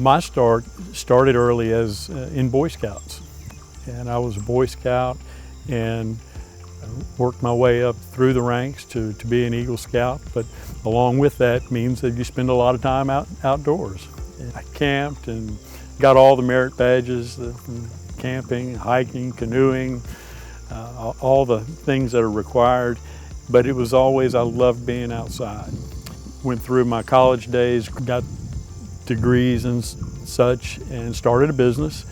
My started early as in Boy Scouts, and I was a Boy Scout and worked my way up through the ranks to be an Eagle Scout. But along with that means that you spend a lot of time outdoors. I camped and got all the merit badges, camping, hiking, canoeing, all the things that are required. But it was always, I loved being outside. Went through my college days, got degrees and such, and started a business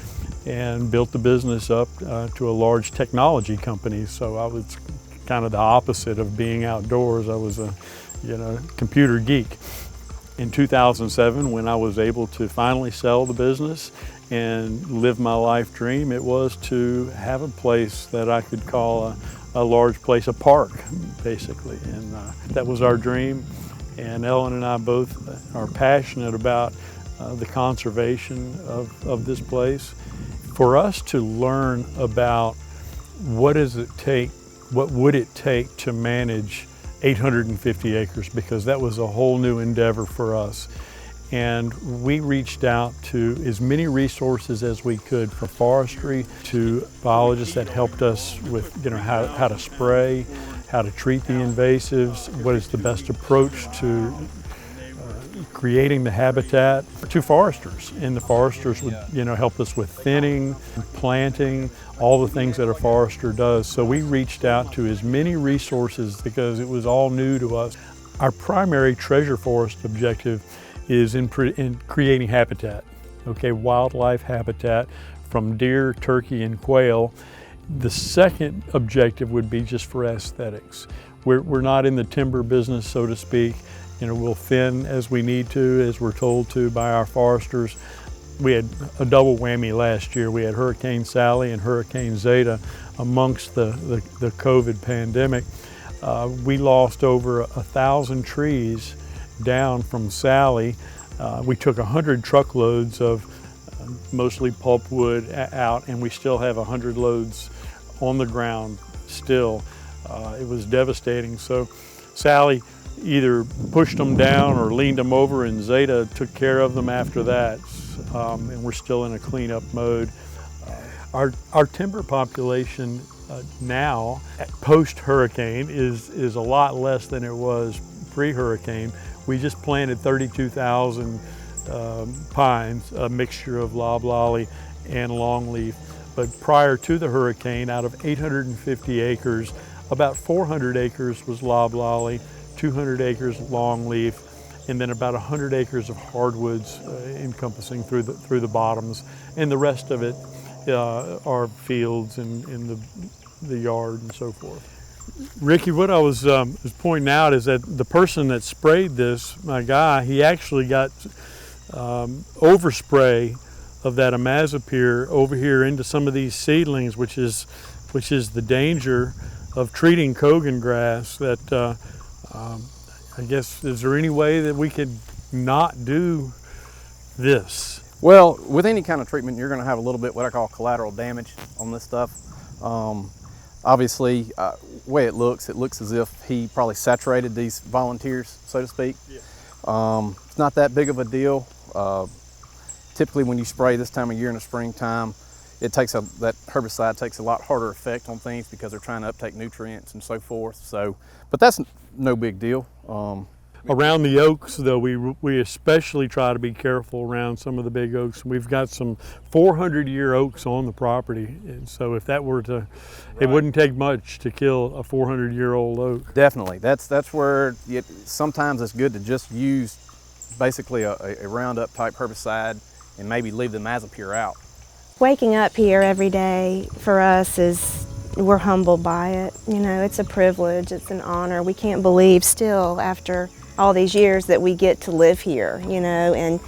and built the business up to a large technology company. So I was kind of the opposite of being outdoors. I was a computer geek. In 2007, when I was able to finally sell the business and live my life dream, it was to have a place that I could call a large place, a park, basically. And that was our dream. And Ellen and I both are passionate about the conservation of this place. For us to learn about what would it take to manage 850 acres, because that was a whole new endeavor for us. And we reached out to as many resources as we could, from forestry to biologists that helped us with how to spray, how to treat the invasives, what is the best approach to creating the habitat, to foresters. And the foresters would help us with thinning, planting, all the things that a forester does. So we reached out to as many resources because it was all new to us. Our primary treasure forest objective is in creating habitat, wildlife habitat from deer, turkey, and quail. The second objective would be just for aesthetics. We're not in the timber business, so to speak. We'll thin as we need to, as we're told to by our foresters. We had a double whammy last year. We had Hurricane Sally and Hurricane Zeta amongst the COVID pandemic. We lost over 1,000 trees down from Sally. We took 100 truckloads of mostly pulpwood out, and we still have 100 loads on the ground still. It was devastating. So Sally either pushed them down or leaned them over, and Zeta took care of them after that. And we're still in a cleanup mode. Our timber population now, post-hurricane, is a lot less than it was pre-hurricane. We just planted 32,000 pines, a mixture of loblolly and longleaf. But prior to the hurricane, out of 850 acres, about 400 acres was loblolly, 200 acres longleaf, and then about 100 acres of hardwoods encompassing through the bottoms, and the rest of it are fields and in the yard and so forth. Ricky, what I was pointing out is that the person that sprayed this, my guy, he actually got overspray of that imazapyr over here into some of these seedlings, which is the danger of treating Kogan grass. That I guess, is there any way that we could not do this? Well, with any kind of treatment, you're going to have a little bit what I call collateral damage on this stuff. Obviously, the way it looks as if he probably saturated these volunteers, so to speak. Yeah. It's not that big of a deal. Typically, when you spray this time of year in the springtime, that herbicide takes a lot harder effect on things because they're trying to uptake nutrients and so forth. So, but that's no big deal. Around the oaks, though, we especially try to be careful around some of the big oaks. We've got some 400-year oaks on the property, and so if that were to, it wouldn't take much to kill a 400-year-old oak. Definitely, that's where sometimes it's good to just use basically a Roundup type herbicide and maybe leave the imazapyr out. Waking up here every day for us we're humbled by it. It's a privilege, it's an honor. We can't believe still, after all these years, that we get to live here, and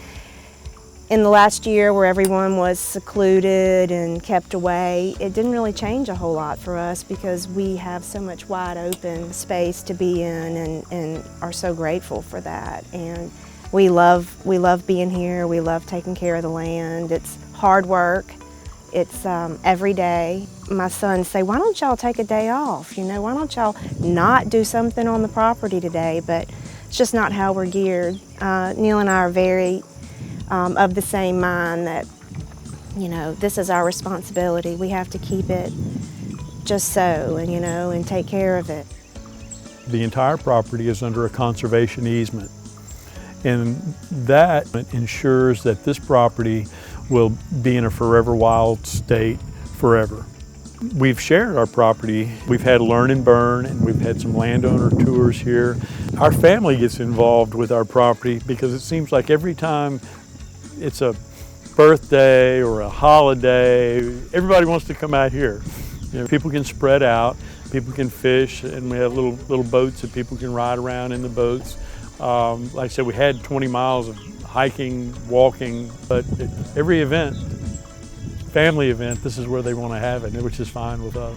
in the last year where everyone was secluded and kept away, it didn't really change a whole lot for us because we have so much wide open space to be in and are so grateful for that. And we love being here, we love taking care of the land. It's hard work. It's every day. My sons say, why don't y'all take a day off? Why don't y'all not do something on the property today? But it's just not how we're geared. Neil and I are very of the same mind that, you know, this is our responsibility. We have to keep it just so, and, you know, and take care of it. The entire property is under a conservation easement, and that ensures that this property will be in a forever wild state forever. We've shared our property. We've had Learn and Burn, and we've had some landowner tours here. Our family gets involved with our property because it seems like every time it's a birthday or a holiday, everybody wants to come out here. You know, people can spread out, people can fish, and we have little boats that people can ride around in the boats. Like I said, we had 20 miles of hiking, walking, but at every event, family event, this is where they want to have it, which is fine with us.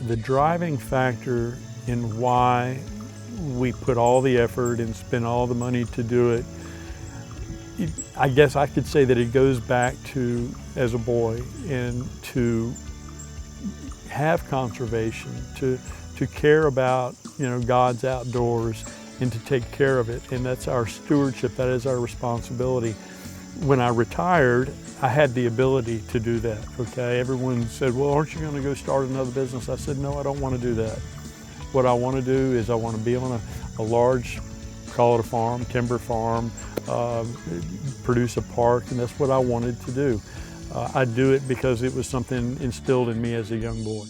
The driving factor in why we put all the effort and spend all the money to do it, I guess I could say that it goes back to as a boy, and to have conservation, to care about, you know, God's outdoors and to take care of it. And that's our stewardship, that is our responsibility. When I retired, I had the ability to do that, okay? Everyone said, well, aren't you gonna go start another business? I said, no, I don't wanna do that. What I wanna do is I wanna be on a large, call it a farm, timber farm, produce a park, and that's what I wanted to do. I do it because it was something instilled in me as a young boy.